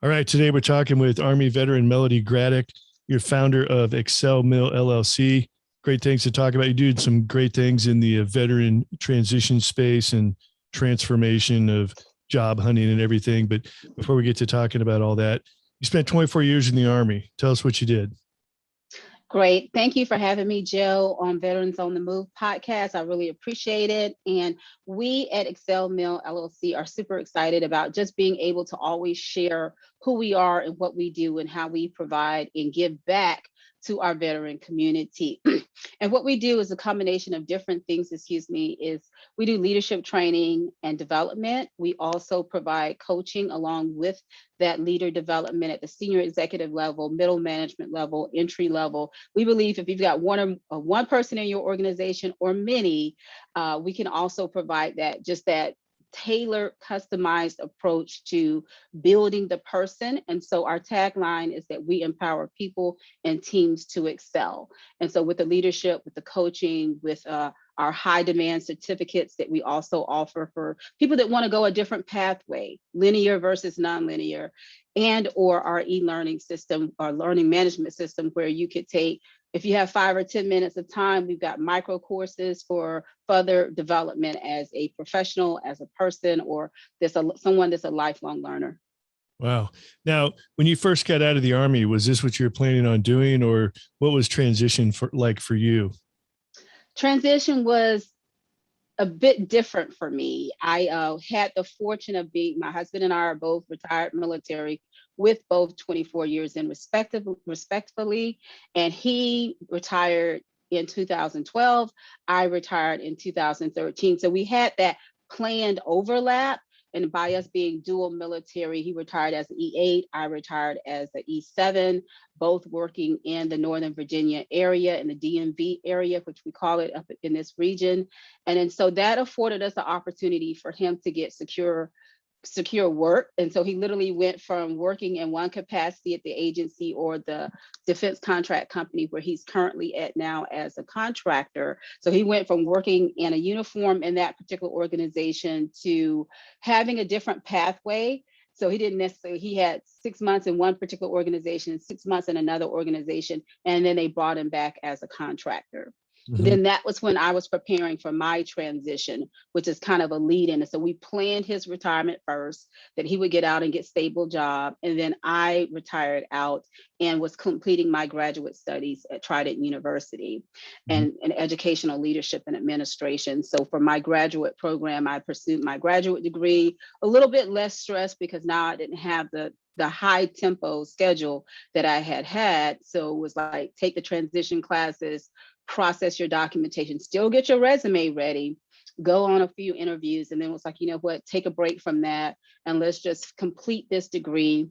All right, today we're talking with Army veteran Melody Gratic. You're founder of XcelMil LLC. Great things to talk about. You do some great things in the veteran transition space and transformation of job hunting and everything. But before we get to talking about all that, you spent 24 years in the Army. Tell us what you did. Great. Thank you for having me, Joe, on Veterans on the Move podcast. I really appreciate it. And we at XcelMil LLC are super excited about just being able to always share who we are and what we do and how we provide and give back to our veteran community. And what we do is a combination of different things, is we do leadership training and development. We also provide coaching along with that leader development at the senior executive level, middle management level, entry level. We believe if you've got one person in your organization or many, we can also provide that tailored, customized approach to building the person. And so our tagline is that we empower people and teams to excel. And so with the leadership, with the coaching, with our high demand certificates that we also offer for people that want to go a different pathway, linear versus nonlinear, and or our e-learning system, our learning management system, where you could take, if you have 5 or 10 minutes of time, we've got micro courses for further development as a professional, as a person, or someone that's a lifelong learner. Wow. Now, when you first got out of the Army, was this what you were planning on doing, or what was transition for you? Transition was a bit different for me. I had the fortune of my husband and I are both retired military with both 24 years in respectively. And he retired in 2012. I retired in 2013. So we had that planned overlap. And by us being dual military, he retired as an E8, I retired as an E7, both working in the Northern Virginia area, in the DMV area, which we call it up in this region. And then so that afforded us the opportunity for him to get secure work. And so he literally went from working in one capacity at the agency or the defense contract company where he's currently at now as a contractor. So he went from working in a uniform in that particular organization to having a different pathway. So he had 6 months in one particular organization, 6 months in another organization, and then they brought him back as a contractor. Mm-hmm. Then that was when I was preparing for my transition, which is kind of a lead in. And so we planned his retirement first, that he would get out and get stable job. And then I retired out and was completing my graduate studies at Trident University and in educational leadership and administration. So for my graduate program, I pursued my graduate degree, a little bit less stress because now I didn't have the high tempo schedule that I had. So it was like, take the transition classes, process your documentation, still get your resume ready, go on a few interviews. And then it was like, you know what, take a break from that and let's just complete this degree.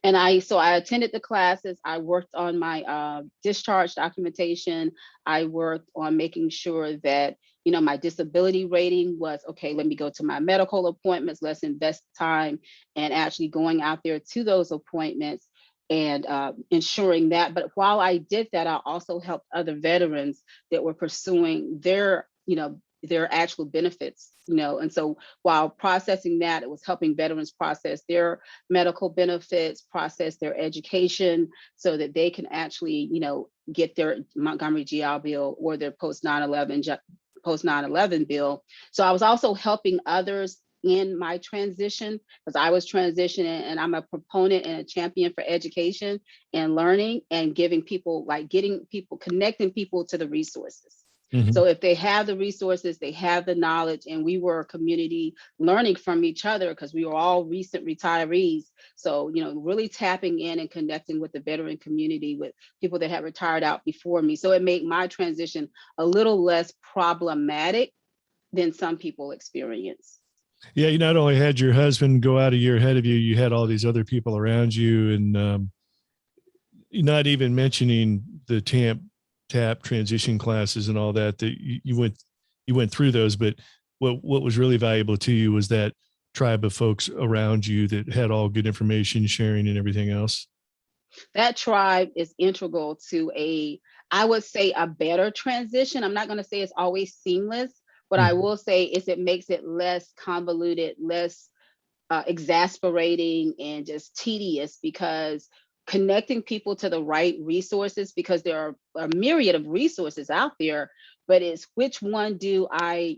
And I attended the classes. I worked on my discharge documentation. I worked on making sure that, my disability rating was okay. Let me go to my medical appointments. Let's invest time and actually going out there to those appointments and ensuring that. But while I did that, I also helped other veterans that were pursuing their actual benefits, and so while processing that, it was helping veterans process their medical benefits, process their education so that they can actually, get their Montgomery GI Bill or their post 9/11 bill. So I was also helping others in my transition because I was transitioning, and I'm a proponent and a champion for education and learning and connecting people to the resources. Mm-hmm. So if they have the resources, they have the knowledge, and we were a community learning from each other because we were all recent retirees. So, really tapping in and connecting with the veteran community, with people that had retired out before me. So it made my transition a little less problematic than some people experience. Yeah, you not only had your husband go out a year ahead of you, you had all these other people around you, and not even mentioning the tap transition classes and all that you went through those. But what was really valuable to you was that tribe of folks around you that had all good information sharing and everything else. That tribe is integral to I would say, a better transition. I'm not going to say it's always seamless. What I will say is it makes it less convoluted, less exasperating and just tedious, because connecting people to the right resources, because there are a myriad of resources out there, but it's which one do I,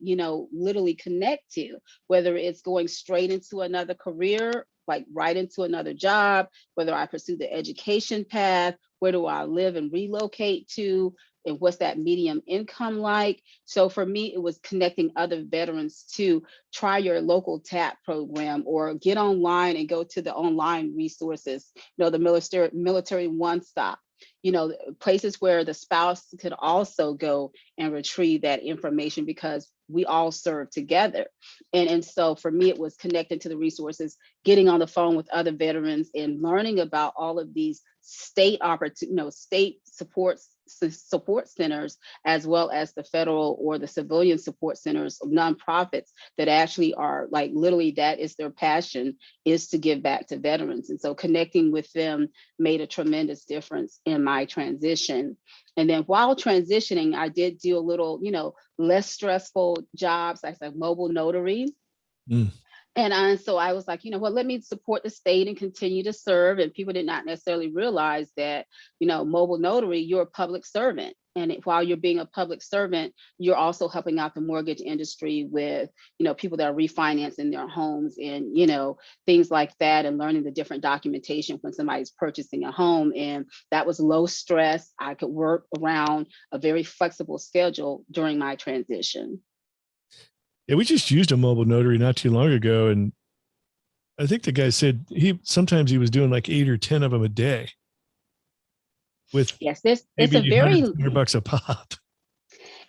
literally connect to, whether it's going straight into another career, like right into another job, whether I pursue the education path, where do I live and relocate to, and what's that medium income like. So for me, it was connecting other veterans to try your local TAP program, or get online and go to the online resources, the military one stop, places where the spouse could also go and retrieve that information, because we all serve together. And so for me, it was connecting to the resources, getting on the phone with other veterans and learning about all of these state state support centers, as well as the federal or the civilian support centers of nonprofits that actually are like, literally, that is their passion, is to give back to veterans. And so connecting with them made a tremendous difference in my transition. And then while transitioning, I did do a little, less stressful jobs, like a mobile notary. Mm. And so I was like, let me support the state and continue to serve. And people did not necessarily realize that, mobile notary, you're a public servant. And while you're being a public servant, you're also helping out the mortgage industry with, people that are refinancing their homes and, things like that, and learning the different documentation when somebody's purchasing a home. And that was low stress. I could work around a very flexible schedule during my transition. Yeah, we just used a mobile notary not too long ago, and I think the guy said sometimes he was doing like 8 or 10 of them a day with Yes, it's maybe a very, $100 a pop.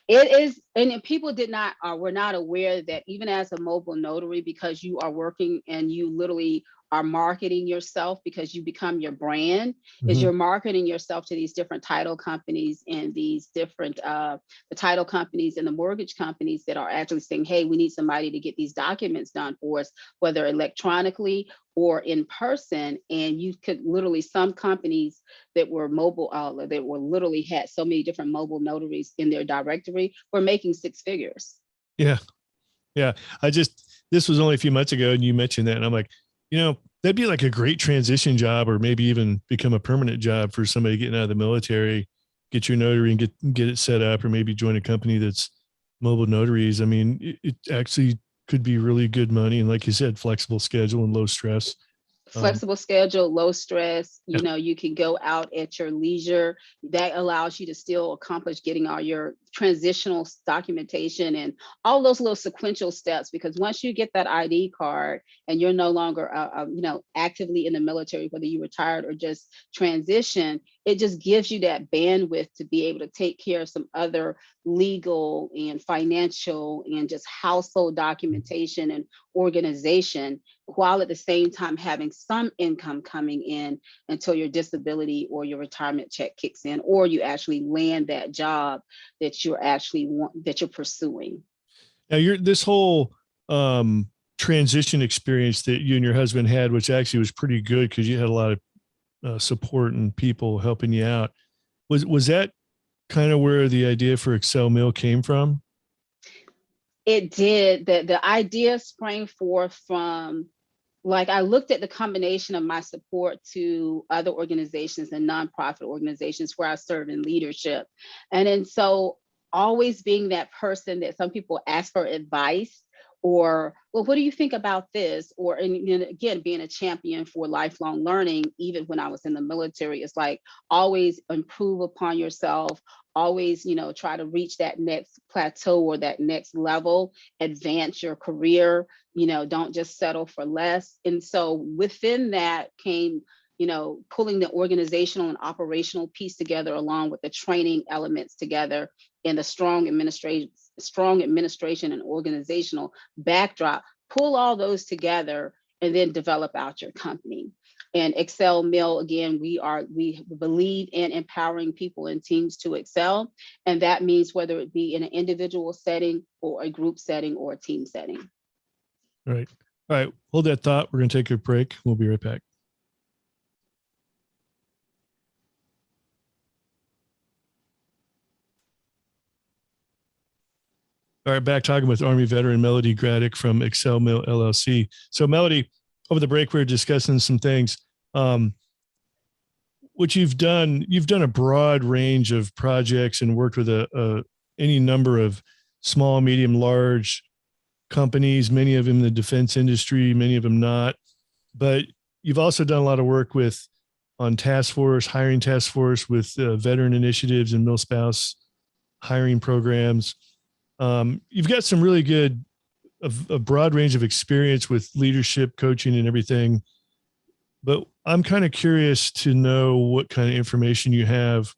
it is, and people did not, were not aware that even as a mobile notary, because you are working and you literally are marketing yourself, because you become your brand, is Mm-hmm. you're marketing yourself to these different title companies and these different, the title companies and the mortgage companies that are actually saying, hey, we need somebody to get these documents done for us, whether electronically or in person. And you could literally, some companies that were mobile, that were literally had so many different mobile notaries in their directory, were making 6 figures. Yeah. Yeah. This was only a few months ago, and you mentioned that, and I'm like, that'd be like a great transition job, or maybe even become a permanent job for somebody getting out of the military, get your notary and get it set up, or maybe join a company that's mobile notaries. I mean, it actually could be really good money. And like you said, flexible schedule and low stress. Flexible schedule, low stress, Yeah. you can go out at your leisure. That allows you to still accomplish getting all your transitional documentation and all those little sequential steps, because once you get that ID card and you're no longer actively in the military, whether you retired or just transition, it just gives you that bandwidth to be able to take care of some other legal and financial and just household documentation and organization, while at the same time having some income coming in until your disability or your retirement check kicks in, or you actually land that job that you're pursuing. Now this whole transition experience that you and your husband had, which actually was pretty good because you had a lot of support and people helping you out. Was that kind of where the idea for XcelMil came from? It did. The idea sprang forth from, like, I looked at the combination of my support to other organizations and nonprofit organizations where I serve in leadership. And then so always being that person that some people ask for advice, or, well, what do you think about this? Or, and again, being a champion for lifelong learning, even when I was in the military, it's like always improve upon yourself, always, try to reach that next plateau or that next level, advance your career, don't just settle for less. And so within that came, pulling the organizational and operational piece together, along with the training elements together, and the strong administration and organizational backdrop, pull all those together and then develop out your company. And XcelMil, again, we believe in empowering people and teams to excel. And that means whether it be in an individual setting or a group setting or a team setting. All right. All right. Hold that thought. We're going to take a break. We'll be right back. All right, back talking with Army veteran Melody Gratic from XcelMil LLC. So, Melody, over the break, we were discussing some things. What you've done a broad range of projects and worked with any number of small, medium, large companies, many of them in the defense industry, many of them not. But you've also done a lot of work on hiring task force with veteran initiatives and mil-spouse hiring programs. You've got some really good, a broad range of experience with leadership, coaching, and everything. But I'm kind of curious to know what kind of information you have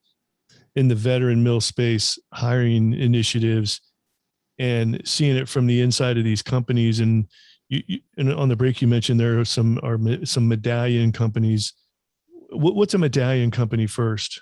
in the veteran mil space hiring initiatives and seeing it from the inside of these companies. And and on the break, you mentioned there are some medallion companies. What's a medallion company first?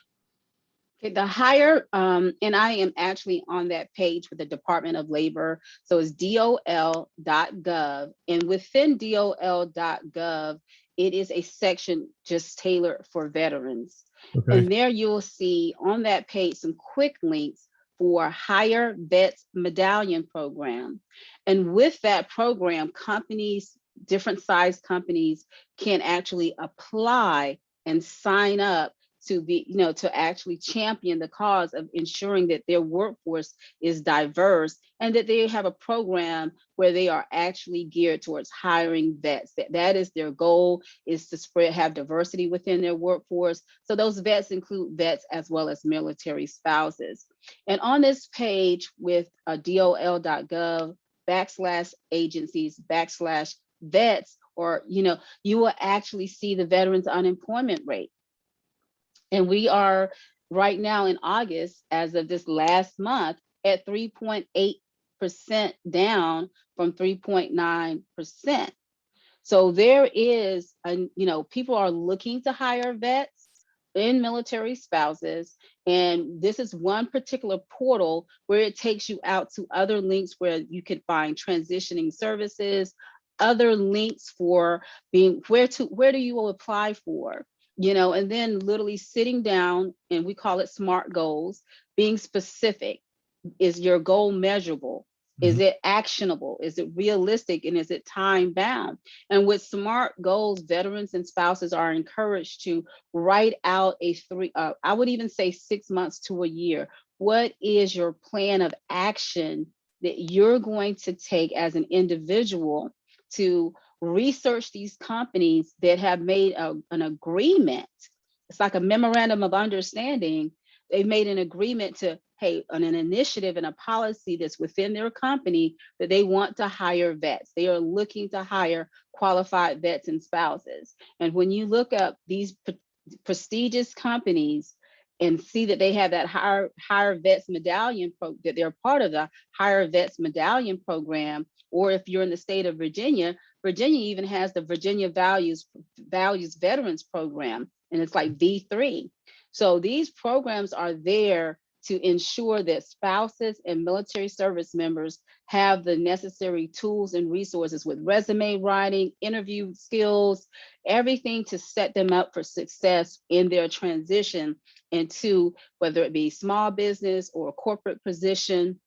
Okay, the hire, and I am actually on that page with the Department of Labor. So it's dol.gov. And within dol.gov, it is a section just tailored for veterans. Okay. And there you'll see on that page some quick links for Hire Vets Medallion Program. And with that program, companies, different size companies can actually apply and sign up to be, to actually champion the cause of ensuring that their workforce is diverse and that they have a program where they are actually geared towards hiring vets. That is their goal, is to have diversity within their workforce. So those vets include vets as well as military spouses. And on this page with dol.gov /agencies/vets, or, you will actually see the veterans unemployment rate. And we are right now in August, as of this last month, at 3.8% down from 3.9%. So there is, people are looking to hire vets and military spouses. And this is one particular portal where it takes you out to other links where you can find transitioning services, other links for where do you apply for? And then literally sitting down, and we call it SMART goals, being specific. Is your goal measurable? Is it actionable? Is it realistic? And is it time bound? And with SMART goals, veterans and spouses are encouraged to write out I would even say 6 months to a year. What is your plan of action that you're going to take as an individual to research these companies that have made an agreement? It's like a memorandum of understanding. They've made an agreement to, on an initiative and a policy that's within their company that they want to hire vets. They are looking to hire qualified vets and spouses. And when you look up these prestigious companies and see that they have that hire vets medallion that they're part of the hire vets medallion program, or if you're in the state of Virginia even has the Virginia Values Veterans Program, and it's like V3. So these programs are there to ensure that spouses and military service members have the necessary tools and resources with resume writing, interview skills, everything to set them up for success in their transition into whether it be small business or a corporate position.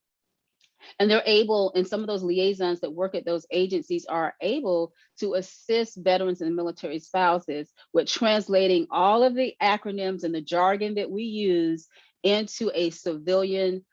And they're able, and some of those liaisons that work at those agencies are able to assist veterans and military spouses with translating all of the acronyms and the jargon that we use into a civilian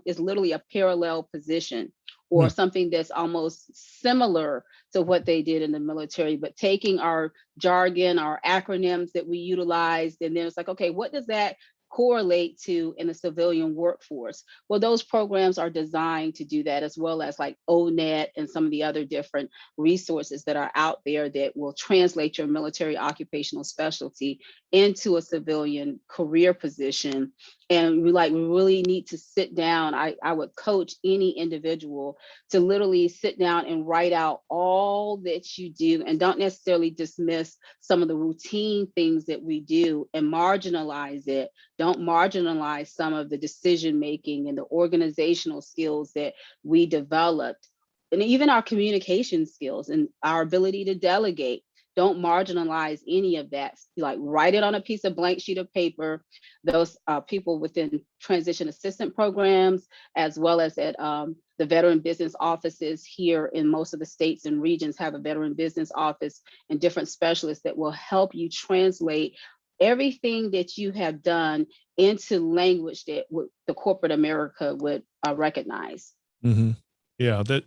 it's literally a parallel position, or something that's almost similar to what they did in the military, but taking our jargon, our acronyms that we utilized, and then it's like, okay, what does that correlate to in the civilian workforce? Well, those programs are designed to do that, as well as like ONET and some of the other different resources that are out there that will translate your military occupational specialty into a civilian career position. And we really need to sit down. I would coach any individual to literally sit down and write out all that you do, and don't necessarily dismiss some of the routine things that we do and marginalize it. Don't marginalize some of the decision making and the organizational skills that we developed, and even our communication skills and our ability to delegate. Don't marginalize any of that. Like, write it on a piece of blank sheet of paper. Those people within transition assistant programs, as well as at the veteran business offices here in most of the states and regions, have a veteran business office and different specialists that will help you translate everything that you have done into language that the corporate America would recognize. Mm-hmm. Yeah, that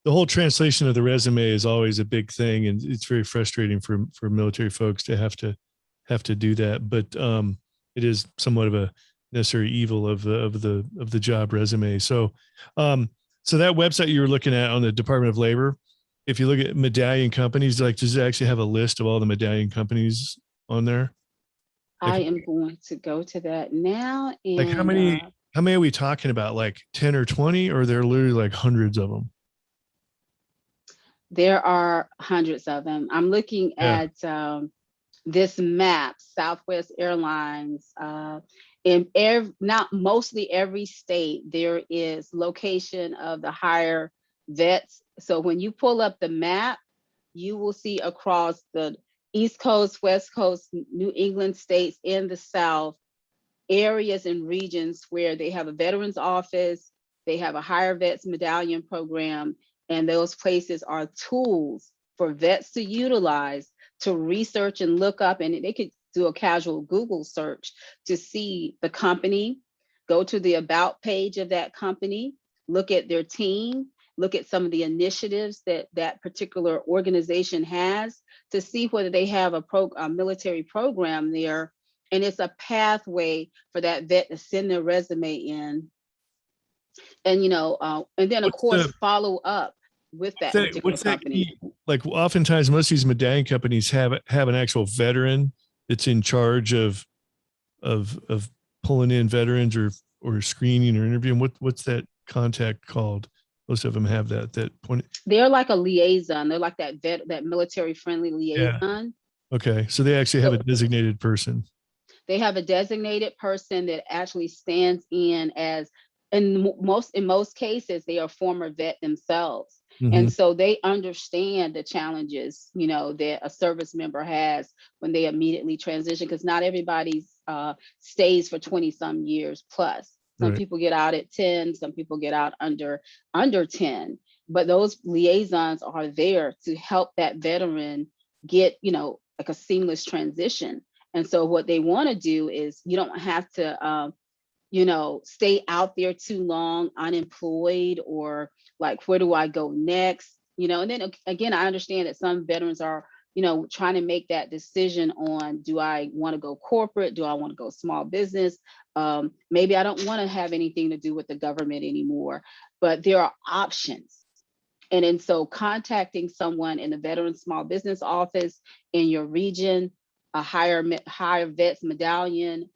the whole translation of the resume is always a big thing, and it's very frustrating for military folks to have to do that. But it is somewhat of a necessary evil of the job resume. So so that website you were looking at on the Department of Labor, if you look at medallion companies, like, does it actually have a list of all the medallion companies on there? I am going to go to that now. Like, And how many are we talking about? Like 10 or 20, or they're literally like hundreds of them? there are hundreds of them. I'm looking Yeah. at this map, Southwest Airlines. In not mostly every state, there is location of the higher vets. So when you pull up the map, you will see across the East Coast, West Coast, New England states, in the South, areas and regions where they have a veterans office, they have a higher vets medallion program, and those places are tools for vets to utilize to research and look up, and they could do a casual Google search to see the company, go to the about page of that company, look at their team, look at some of the initiatives that that particular organization has, to see whether they have a military program there. And it's a pathway for that vet to send their resume in. And, and then of What's course, the follow up with that particular what's that company. key? Like, oftentimes most of these medallion companies have an actual veteran that's in charge of pulling in veterans or screening or interviewing. What's that contact called? Most of them have that point. They're like a liaison. They're like that military friendly Yeah. liaison. Okay. So they actually have a So designated person. they have a designated person that actually stands in as, in most cases, they are former vet themselves. Mm-hmm. And so they understand the challenges, that a service member has when they immediately transition, because not everybody stays for 20 some years plus. Some Right. people get out at 10, some people get out under 10. But those liaisons are there to help that veteran get, like a seamless transition. And so what they want to do is, you don't have to, stay out there too long, unemployed, or like, where do I go next? And then again, I understand that some veterans are, trying to make that decision on, do I want to go corporate? Do I want to go small business? Maybe I don't want to have anything to do with the government anymore, but there are options. And so contacting someone in the veteran small business office in your region, a higher vets medallion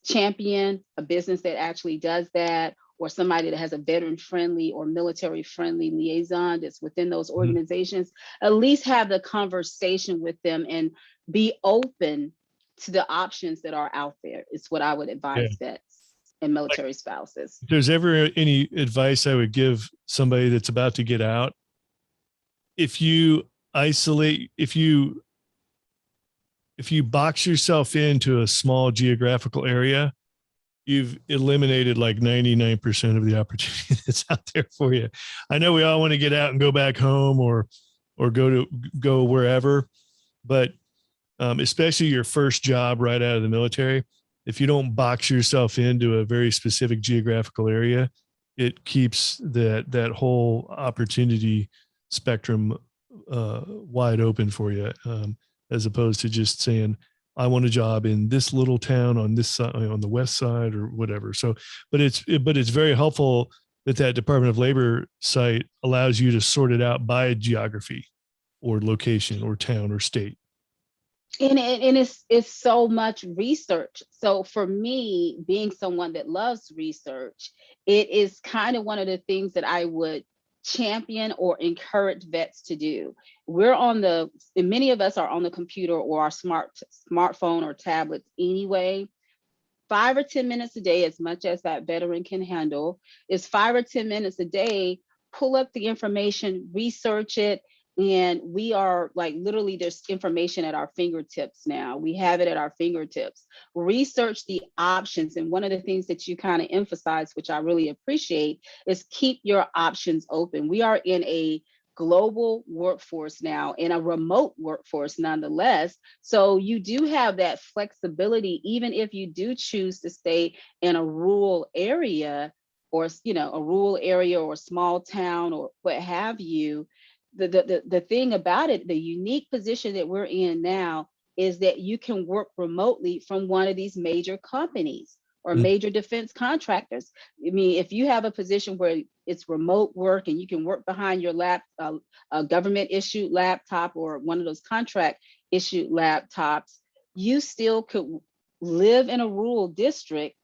champion, a business that actually does that, or somebody that has a veteran friendly or military friendly liaison that's within those organizations, at least have the conversation with them and be open to the options that are out there. It's what I would advise vets and military spouses. If there's ever any advice I would give somebody that's about to get out, if you box yourself into a small geographical area, you've eliminated like 99% of the opportunity that's out there for you. I know we all want to get out and go back home or go wherever, but especially your first job right out of the military, if you don't box yourself into a very specific geographical area, it keeps that whole opportunity spectrum wide open for you, as opposed to just saying, I want a job in this little town on this side, on the west side, or whatever. So, but it's very helpful that Department of Labor site allows you to sort it out by geography or location or town or state. And it's so much research. So for me, being someone that loves research, it is kind of one of the things that I would champion or encourage vets to do. And many of us are on the computer or our smartphone or tablets anyway. 5 or 10 minutes a day, as much as that veteran can handle, is 5 or 10 minutes a day. Pull up the information, research it, And we are like, literally, there's information at our fingertips now. We have it at our fingertips. Research the options. And one of the things that you kind of emphasize, which I really appreciate, is keep your options open. We are in a global workforce now, in a remote workforce nonetheless. So you do have that flexibility, even if you do choose to stay in a rural area, or a rural area or a small town or what have you. The thing about it, the unique position that we're in now, is that you can work remotely from one of these major companies or Mm. major defense contractors. I mean, if you have a position where it's remote work and you can work behind your a government issued laptop or one of those contract issued laptops, you still could live in a rural district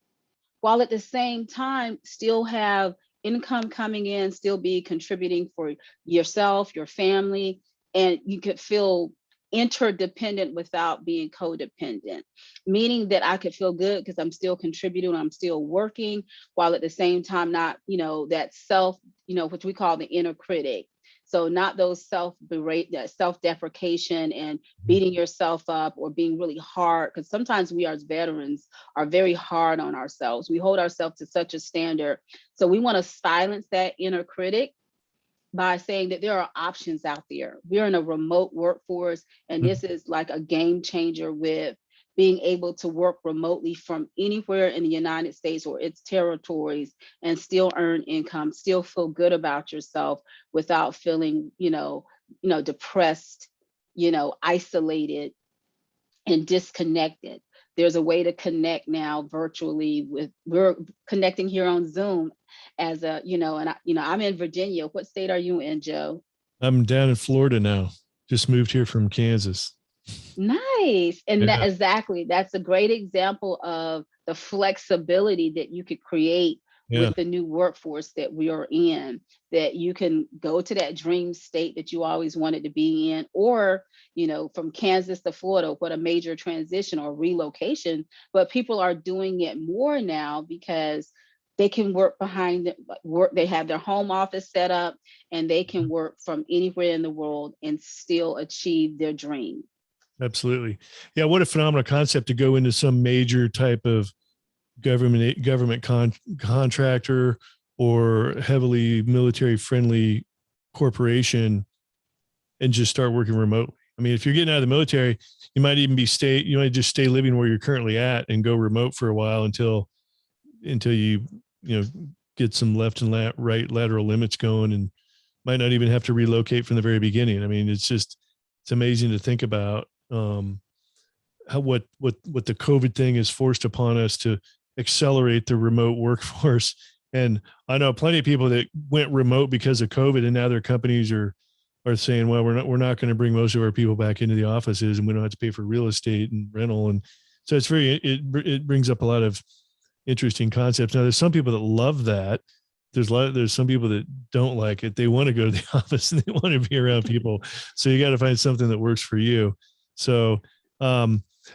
while at the same time still have income coming in, still be contributing for yourself, your family, and you could feel interdependent without being codependent, meaning that I could feel good because I'm still contributing, I'm still working, while at the same time not, that self, which we call the inner critic. So not those self-deprecation and beating yourself up or being really hard, because sometimes we as veterans are very hard on ourselves. We hold ourselves to such a standard. So we want to silence that inner critic by saying that there are options out there. We're in a remote workforce, and this is like a game changer with being able to work remotely from anywhere in the United States or its territories and still earn income, still feel good about yourself without feeling, depressed, isolated and disconnected. There's a way to connect now virtually we're connecting here on Zoom as I'm in Virginia. What state are you in, Joe? I'm down in Florida now. Just moved here from Kansas. Nice. And Yeah. that's a great example of the flexibility that you could create Yeah. with the new workforce that we are in, that you can go to that dream state that you always wanted to be in, or, from Kansas to Florida, what a major transition or relocation. But people are doing it more now because they can work work. They have their home office set up and they can work from anywhere in the world and still achieve their dream. Absolutely. Yeah. What a phenomenal concept to go into some major type of government contractor or heavily military friendly corporation and just start working remotely. I mean, if you're getting out of the military, you might even you might just stay living where you're currently at and go remote for a while until you get some left and right lateral limits going, and might not even have to relocate from the very beginning. I mean, it's amazing to think about how what the COVID thing has forced upon us to accelerate the remote workforce. And I know plenty of people that went remote because of COVID, and now their companies are saying, well, we're not going to bring most of our people back into the offices, and we don't have to pay for real estate and rental. And so it brings up a lot of interesting concepts. Now, there's some people that love that. There's some people that don't like it. They want to go to the office and they want to be around people. So you got to find something that works for you. So,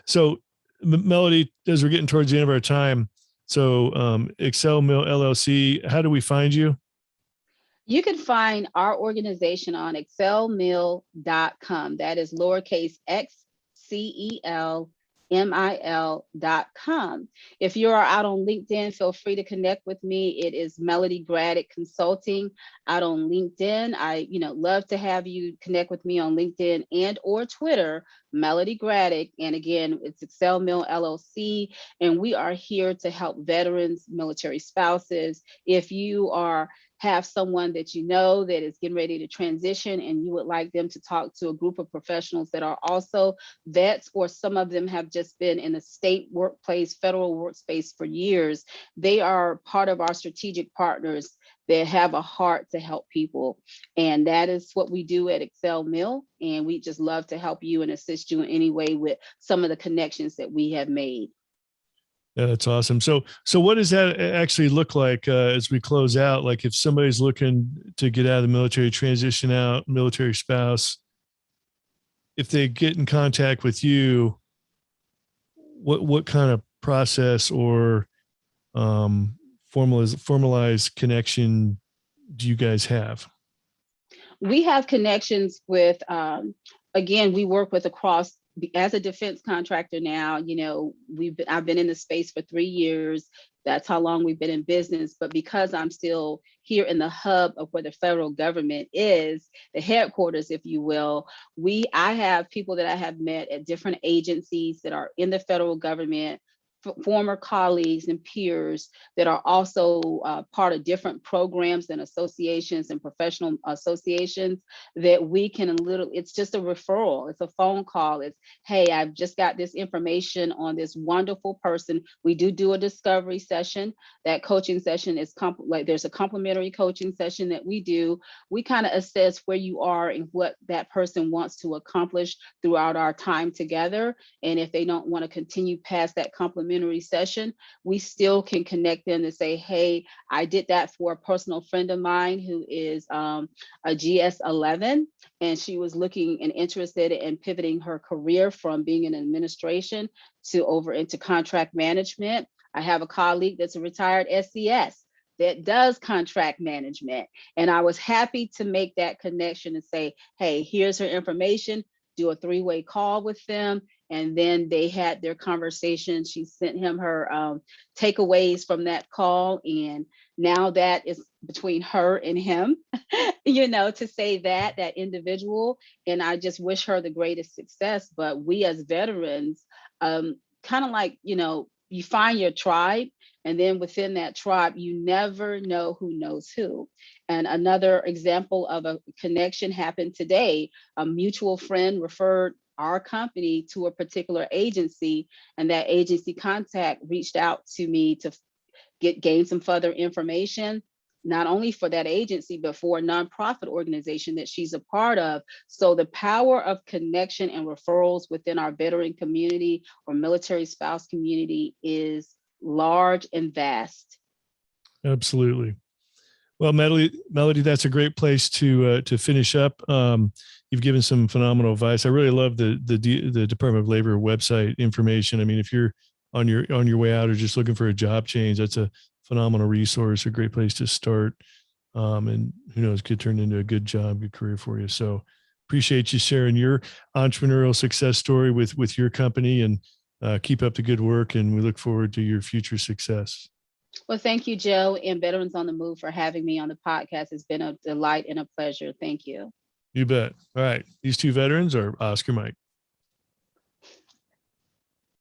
so Melody, as we're getting towards the end of our time, so XcelMil LLC, how do we find you? You can find our organization on XcelMil.com. That is lowercase XcelMil.com. If you are out on LinkedIn, feel free to connect with me. It is Melody Gratic Consulting out on LinkedIn. I, love to have you connect with me on LinkedIn and or Twitter, Melody Gratic. And again, it's XcelMil LLC. And we are here to help veterans, military spouses. If you have someone that that is getting ready to transition and you would like them to talk to a group of professionals that are also vets, or some of them have just been in the state workplace, federal workspace for years, they are part of our strategic partners that have a heart to help people. And that is what we do at XcelMil. And we just love to help you and assist you in any way with some of the connections that we have made. Yeah, that's awesome. So what does that actually look like as we close out? Like if somebody's looking to get out of the military, transition out, military spouse, if they get in contact with you, what kind of process or formalized connection do you guys have? We have connections with, again, we work with across, as a defense contractor now, I've been in the space for 3 years. That's how long we've been in business. But because I'm still here in the hub of where the federal government is, the headquarters, if you will, I have people that I have met at different agencies that are in the federal government, former colleagues and peers that are also part of different programs and associations and professional associations, that we can it's just a referral. It's a phone call. It's, hey, I've just got this information on this wonderful person. We do a discovery session. That coaching session is there's a complimentary coaching session that we do. We kind of assess where you are and what that person wants to accomplish throughout our time together. And if they don't want to continue past that complimentary session, we still can connect them and say, hey, I did that for a personal friend of mine who is a GS11, and she was looking and interested in pivoting her career from being in administration to over into contract management. I have a colleague that's a retired SCS that does contract management. And I was happy to make that connection and say, hey, here's her information, do a 3-way call with them. And then they had their conversation. She sent him her takeaways from that call. And now that is between her and him, to say that individual. And I just wish her the greatest success. But we as veterans, kind of like, you find your tribe, and then within that tribe, you never know who knows who. And another example of a connection happened today. A mutual friend referred our company to a particular agency, and that agency contact reached out to me to gain some further information, not only for that agency, but for a nonprofit organization that she's a part of. So the power of connection and referrals within our veteran community or military spouse community is large and vast. Absolutely. Well, Melody, that's a great place to finish up. You've given some phenomenal advice. I really love the Department of Labor website information. I mean, if you're on your way out or just looking for a job change, that's a phenomenal resource, a great place to start. And who knows, could turn into a good job, good career for you. So appreciate you sharing your entrepreneurial success story with your company, and keep up the good work. And we look forward to your future success. Well, thank you, Joe, and Veterans on the Move for having me on the podcast. It's been a delight and a pleasure. Thank you. You bet. All right. These two veterans are Oscar Mike.